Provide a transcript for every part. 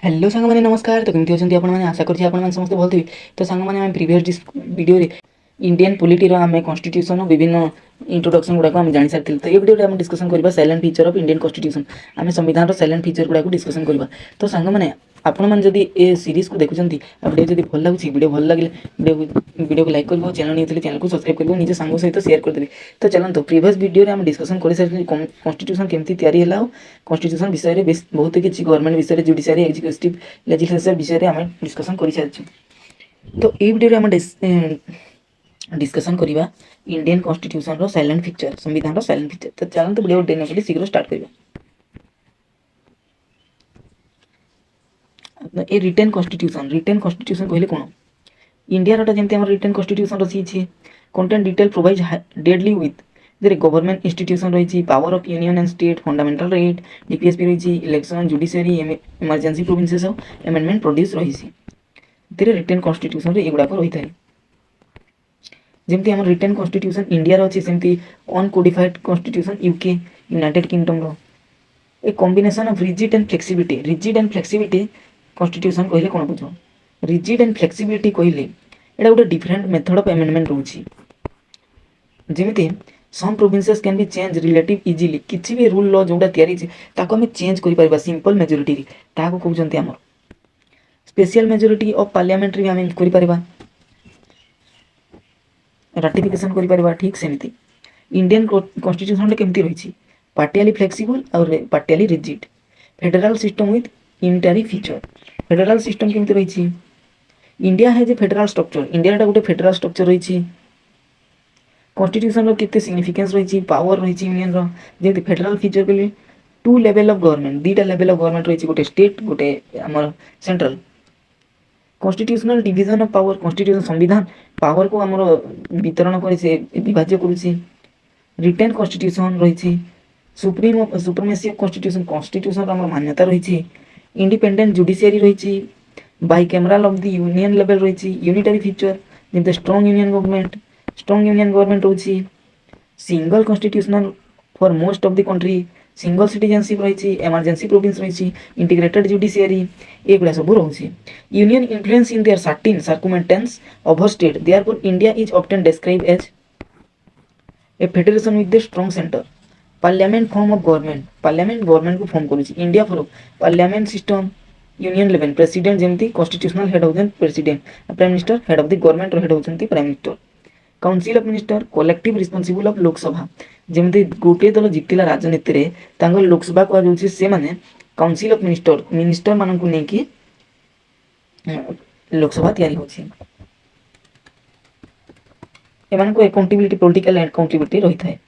Hello सांग मैंने नमस्कार। तो केमती अच्छा आपने आशा करें समस्त भल थे। तो सांग मैंने प्रीवियस वीडियो इंडियन पॉलिटी आम कन्स्टिट्यूशन विभिन्न इंट्रोडक्शन गुड़ाक आम जानी सारी। तो ये वीडियो आम डिस्कसन करबा silent feature of Indian constitution. आम संविधान साइलेंट फीचर गुड़ाक डिस्कसन करबा। तो सांग मैंने आपण मैंने जदि ए सीरीज को देखुं वीडियो जब भल लगुच वीडियो भल लगे वीडियो को लाइक कर चैनल नहीं चैनल को सब्सक्राइब कर निज सांग सहित शेयर करदेवी। तो चलते प्रीवियस वीडियो आम डिस्कसन कर सारी कन्स्टिट्यूशन केमती तैयारी है कन्स्टिट्यूशन विषय में बहुत किसी गवर्नमेंट विषय जुडिशियरी एग्जीक्यूटिव लेजिस्लेचर विषय में आम डिस्कसन कर सारी। तो ये वीडियो आम डिस्कसन करवा इंडियन कन्स्टिट्यूशन रो साइलेंट फीचर संविधान रो साइलेंट फीचर। तो चलते वीडियो डेने शीघ्र स्टार्ट करवा। ये रिटेन कन्स्टिट्यूशन कहले कौन इंडिया जमी रिटेन कन्स्टिट्यूशन रही कंटेंट डिटेल प्रोवाइड डेडली विथ जे गवर्नमेंट इंस्टीट्यूशन रही power of union and state fundamental right DPSP रही election judiciary emergency provinces amendment produce रही रिटेन कन्स्टिट्यूशन एगुड़ाक रही है। जमती आम रिटेन कन्स्टिट्यूशन इंडिया अच्छी सेमती uncodified constitution UK United Kingdom a combination of rigid and flexibility constitution कहले कौन बुझ रिजिड एंड फ्लेक्सिबिलिटी कहले एटा गोटे different method of amendment रोची। जमिति some provinces can be change relative easily किसी भी रूल लॉ जोटा तैयारी ताको हमें चेंज करि परबा सिंपल मेजॉरिटी रे ताको कहउचंती हमर स्पेशल मेजॉरिटी ऑफ पार्लियामेंट रे हमें करि परबा राटिफिकेशन करि परबा। ठीक सेमिति इंडियन कॉन्स्टिट्यूशन रे केमती रहिछि पार्टियली फ्लेक्सिबल और partially rigid federal system with unitary feature. Federal system केमती रहिछि इंडिया है जे फेडरल स्ट्रक्चर इंडिया गोटे फेडरल स्ट्रक्चर रही कन्स्टिट्यूशन केते सिग्निफिकेंस रही पावर रही यूनियन रो फेडरल फीचर के टू लेवल ऑफ गवर्नमेंट दीटा लेवल ऑफ गवर्नमेंट रही गोटे स्टेट गोटे आमर central constitutional division of power constitution संविधान पावर को आमर वितरण कर विभाज्य करुच्ची। रिटेन कन्स्टिट्यूशन रही सुप्रीमेसी ऑफ कन्स्टिट्यूशन कन्स्टिट्यूशन आमर मान्यता रही इंडिपेंडेंट जुडिशियरी रही bicameral of the union level रही यूनिटरी फीचर जमते स्ट्रॉन्ग यूनियन गवर्नमेंट रही single constitutional for most of the country single citizenship रही इमरजेंसी प्रोविंस रही इंटीग्रेटेड जुडिशियरी एगुड़ा सब रही union influence in their certain circumstances over state therefore India is often describe as a federation with the strong centre. Parliament form of government को form करुच्ची India for parliament system union level president जमती constitutional head होचन president prime minister head of the government head होचंती prime minister. Council of minister collective responsible of Lok Sabha जमती गोटे दल जितला राजनीति रे तांगर लोकसभा को जाउछि से माने काउंसिल ऑफ मिनिस्टर मानन को नेकी लोकसभा तैयारी होछि एमान को अकाउंटेबिलिटी पॉलिटिकल अकाउंटेबिलिटी रही थाए।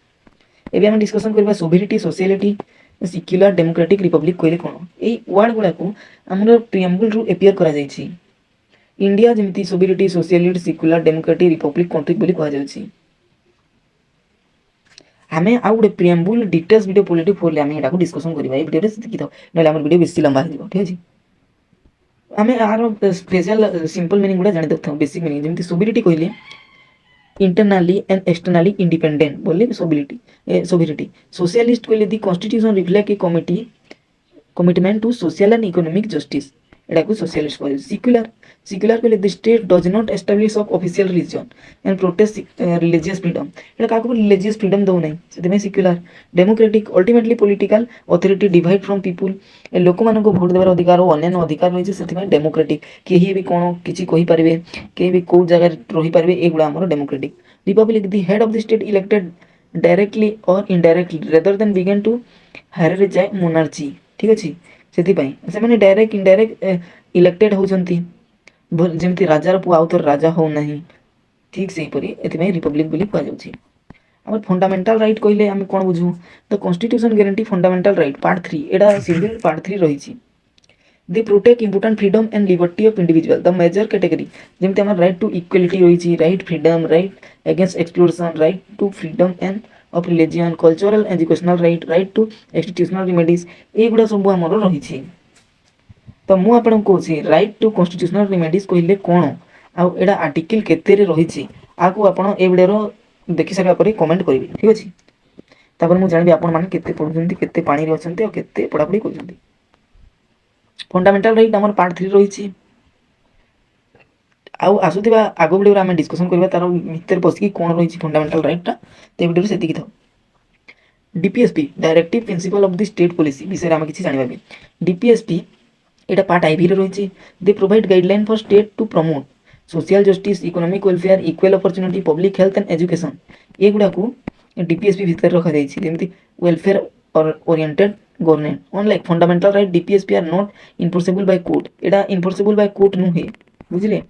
एबे हम डिस्कशन करबा सोवेरिटी सोशलिटी सेक्युलर डेमोक्रेटिक रिपब्लिक कहले कोन ए वर्ड गुडा को हमर प्रियम्बल रु अपियर करा जायछि इंडिया जमती sovereignty socialist secular democratic republic country बोली कहा जायछि। हमें आ गोटे preamble details video polity for हमें एटा को डिस्कशन करबा ए वीडियो रे देखि थाओ नले हमर वीडियो बेसी लंबा हो ठीक अछि। हमें आर स्पेशल सिंपल मीनिंग गुडा जानि दथौ बेसिक मीनिंग जमती सोवेरिटी कहले इंटरनली एंड एक्सटर्नली इंडिपेंडेंट बोले सोवेरिटी सोशलिस्ट कहले the constitution reflect a commitment to social and economic justice एटा को सोशलिस्ट कहले। सिक्युलर कहले the state does not establish of official religion and protest religious freedom एटा काको रिलीजियस फ्रीडम दो नै सेते में secular. Democratic ultimately political authority divide from people ए लोक मान को वोट देबार अधिकार और अन्य अधिकार रही सेते में डेमोक्रेटिक केही भी कोन किछि कहि परबे केही भी को जगह रही परबे एगुडा हमर democratic. Republic the head of the state elected directly or indirectly rather than बिगन टू हेरेडिटरी मोनार्ची ठीक अछि सेति पई से माने डायरेक्ट इनडायरेक्ट इलेक्टेड होचंती जमती राजार पु आउथर राजा हो नहीं ठीक से परी एति रिपब्लिक बोली कहा जाउछि। हमर फंडामेंटल राइट कहले हम कोन बुझू the constitution guarantee fundamental right part 3 एडा शेड्यूल पार्ट 3 रही छी they protect important freedom and liberty of individual the major category जमते हमर राइट टू इक्वालिटी रही छी right freedom right against exploration right to freedom and of religion cultural educational right to institutional remedies एगुडा सब हमर रही छी। तो मु आपन को छी राइट टू कॉन्स्टिट्यूशनल रेमेडीज कहले कोन आ एडा आर्टिकल केते रे रही छी आको आपन ए वीडियो रो देखि सका परे कमेंट करिवे ठीक अछि। तापर मु जानबी आपन माने केते पढुछंती केते पानी रे अछंती और केते पढापढी करछंती। फंडामेंटाल राइट आमर पार्ट 3 रही आसुवा आग भिडियो आम डिस्कसन करवा तार भितर पशिकी कौन रही फंडामेंटाल राइटा तो भिडियो से था DPSP directive principle of the state policy विषय आम किसी जाना डीपीएसपी एटा पार्ट आईवी रही they provide guideline for state to promote social justice economic welfare equal opportunity public health and education ये गुड़ा को डीपीएसपी भितर रखा जमी welfare oriented government unlike fundamental right DPSP are not enforceable by court एटा enforceable by court नुहे बुझे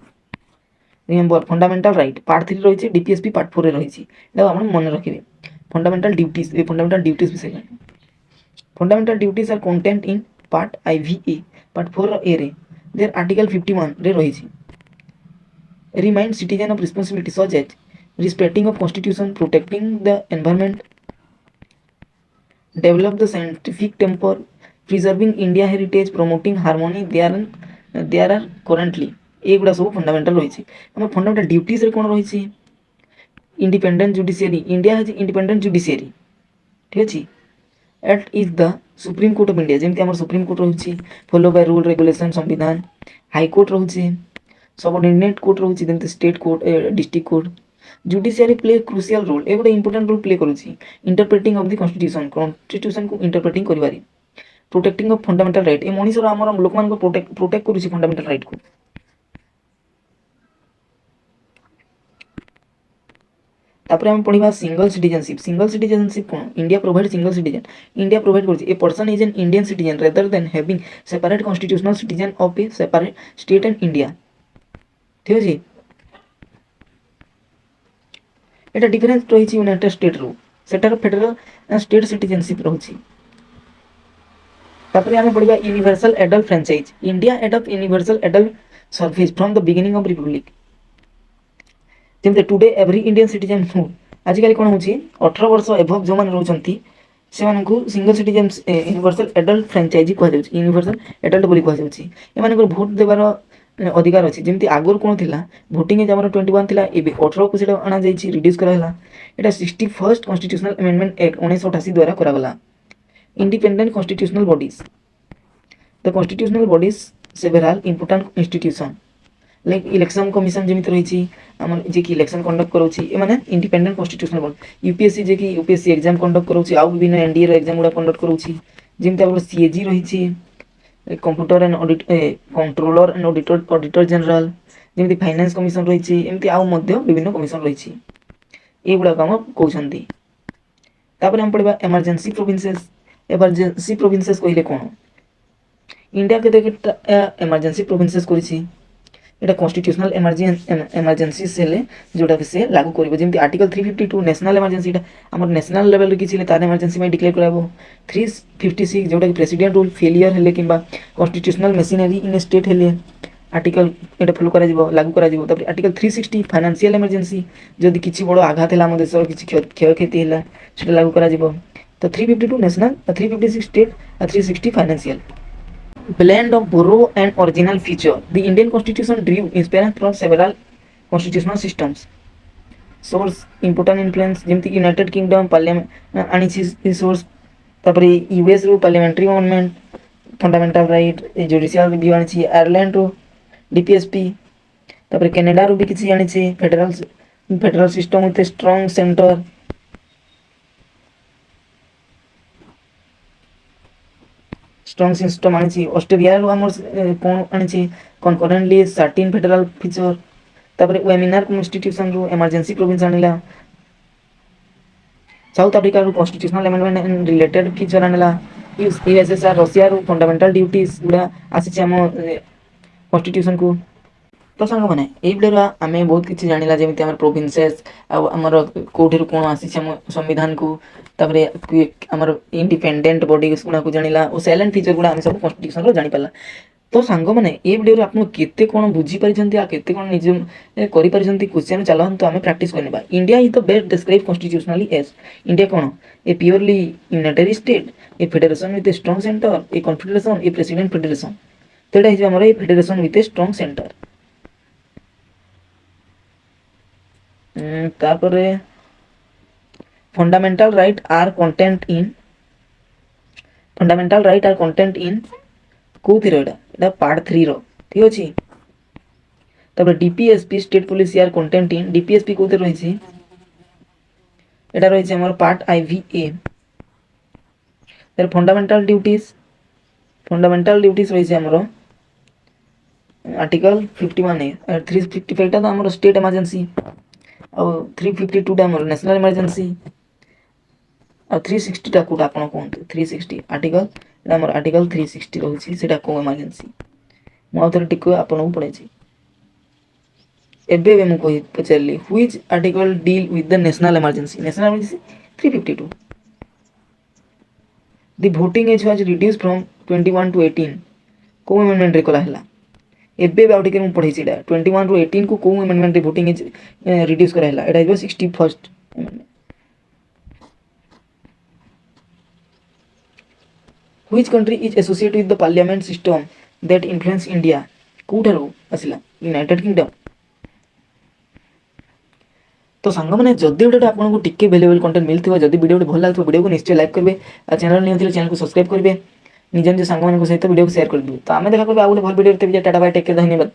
remember fundamental right part 3 रही डीपीएसपी पार्ट 4 रही मन रखिए फंडामेंटल ड्यूटीज विषय fundamental duties are content in part I V A part 4 A रे there article 51 रे रही remind citizen of responsibility such as respecting of constitution protecting the environment develop the scientific temper preserving India heritage promoting harmony there are currently ये गुड़ा सब fundamental रही fundamental duties रे कौन रही independent judiciary India has independent judiciary ठीक अच्छे at is the supreme court of India जमी आम सुप्रीम कोर्ट रही फॉलो बाय रूल रेगुलेशन संविधान हाईकोर्ट रोचे सबऑर्डिनेट कोर्ट रोचे जमी state court district court judiciary play crucial role ये गोटे इंपोर्टेंट रोल प्ले करुच्ची इंटरप्रेटिंग ऑफ द कॉन्स्टिट्यूशन को इंटरप्रेटिंग करिवारी प्रोटेक्टिंग ऑफ फंडामेंटल राइट ये मनीषर आम लोक मान प्रोटेक्ट करुच्ची फंडामेंटल राइट को तापर हम पढ़िबा सिंगल सिटीजनशिप कौन India provide single citizen India provide करछि a person is an Indian citizen rather than having separate constitutional citizen of a separate state and India ठीक अछि एटा डिफरेंस रही यूनाइटेड स्टेट रो सेटार फेडरल स्टेट सिटीजनशिप रही तापर हम पढ़िबा universal adult franchise India adopt universal adult service from the beginning of republic जमी टुडे एवरी इंडियन सिटीजन आजिकल कौन हो 18 वर्ष एभव जो मैंने रोचंती से single citizen universal adult franchise कह यूनिवर्सल एडल्ट बोली कह भोट देवार अधिकार अच्छी जमी आगुर कौन थी भोटिंग एज आम 21 थी ए 18 को अणा रिड्यूस कराला यहाँ 61st कॉन्स्टिट्यूशनल अमेंडमेंट एक्ट 1988 द्वारा करागला independent constitutional bodies the constitutional bodies several important institution like election commission जमी रही जे कि इलेक्शन कंडक्ट करोने इंडिपेंडेंट कॉन्स्टिट्यूशनल बॉडी यूपीएससी जे कि यूपीएससी एग्जाम कंडक्ट करोछि आउ विभिन्न एनडीए एग्जाम गुड़ा कंडक्ट करोछि जमी आम सीएजी रही computer and audit controller and auditor general जमी फाइनेंस कमिशन रही एमती आउ विभिन्न कमिशन रही ये गुड़ाक आम कहते तापर हम पढ़ा एमरजेंसी प्रोविंसेस कहले कौन इंडिया के एमरजेंसी प्रोविंसेस करी एटा कॉन्स्टिट्यूशनल एमरजेंसी सेल जोटा कि से लागू करिवो जेमति आर्टिकल 352 नेशनल एमरजेंसी आम नेशनल लेवल किसी तार एमरजेंसी में डिक्लेयर कराबो 356 जोटा कि प्रेसिडेंट रूल फेलियर हेले किंबा कॉन्स्टिट्यूशनल मशीनरी इन स्टेट हेले आर्टिकल एटा फॉलो करा जिवो लागू करा जिवो तब आर्टिकल 360 फाइनेंशियल एमरजेंसी जदि किछि बड़ आघात हेला हम देश किछि क्षय क्षति हेला सेटा लागू करा जिवो तो 352 national 356 state 360 financial blend of borrow and original feature. The Indian Constitution drew inspiration from several constitutional systems. Source important influence जमती United Kingdom Parliament आनी source तापरे US रो parliamentary government fundamental right judicial review आनी Ireland रो DPSP तापरे Canada रो भी किसी आनी federal system with a strong center strong system आनी ऑस्ट्रेलिया आमर कौन आनी कनकरेंटली 13 फेडरल फीचर तापर वेमिनार कॉन्स्टिट्यूशन रो इमरजेंसी प्रोविंस आनिला साउथ अफ्रीका रो constitutional amendment and related feature आनिला यूएसएसआर रशिया रो फंडामेंटल ड्यूटीज गुड़ा आसी आम कॉन्स्टिट्यूशन को तो सांग मैंने ये वीडियो आम बहुत किसी जाना जमी आम प्रोविंसेस आमर कौटी कौन आसी संविधान को तापर आमर इंडिपेंडेंट बॉडी गुड़ा को जाना और साइलेंट फीचर गुड़ा आम सब कॉन्स्टिट्यूशन रो जानी पाला तो सांग मैंने ये वीडियो आप केते कौन बुझीपारी केते कौन निज करें क्वेश्चन चलते आम प्राक्ट करने India is the best describe constitutionally as India कौन a purely united state a federation with a strong centre a confederation a president federation तो यहाँ आम federation with a strong centre तापरे fundamental right are content in କୋଉଥିର ଏଟା part 3 ର ଠିକ ଅଛି। ତାପରେ डीपीएसपी स्टेट पुलिस यार कंटेंट इन डीपीएसपी कोते रहिछि एटा रहिछि हमर पार्ट आईवीए तर फंडामेंटल ड्यूटीज रहिछि हमर आर्टिकल 51 ए 355 टा हमर स्टेट इमरजेंसी और 352 टा हमर नेशनल इमरजेंसी और 360 टा कोड आपण कोंतु 360 आर्टिकल हमर आर्टिकल 360 रहिछि सेटा को इमरजेंसी मु आउथरे टिको आपण पढै छी एबे मु कहि पचारली which article deal with the national emergency 352 the voting age was reduced from 21 to 18 को अमेंडमेंट रे कला हला एबे बाउटी के मु पढै छी 21 टू 18 को अमेंडमेंट रे वोटिंग एज रिड्यूस करा हला एटा 61st amendment which country is associated with the parliament system that influence India कोठारो आसिला यूनाइटेड किंगडम। तो सांग मैंने जदि गोटे आपको टिके वैल्यूएबल कंटेंट मिलथिबो जदि वीडियो भल लागथिबो वीडियो को निश्चय लाइक करबे आ चैनल न्यू थिले चैनल को सब्सक्राइब करबे निज निज सांग मानको सहित वीडियो को शेयर कर दिबे। तो आमे देखा करबे आ गोटे भल video take ta-ta bye take care धन्यवाद।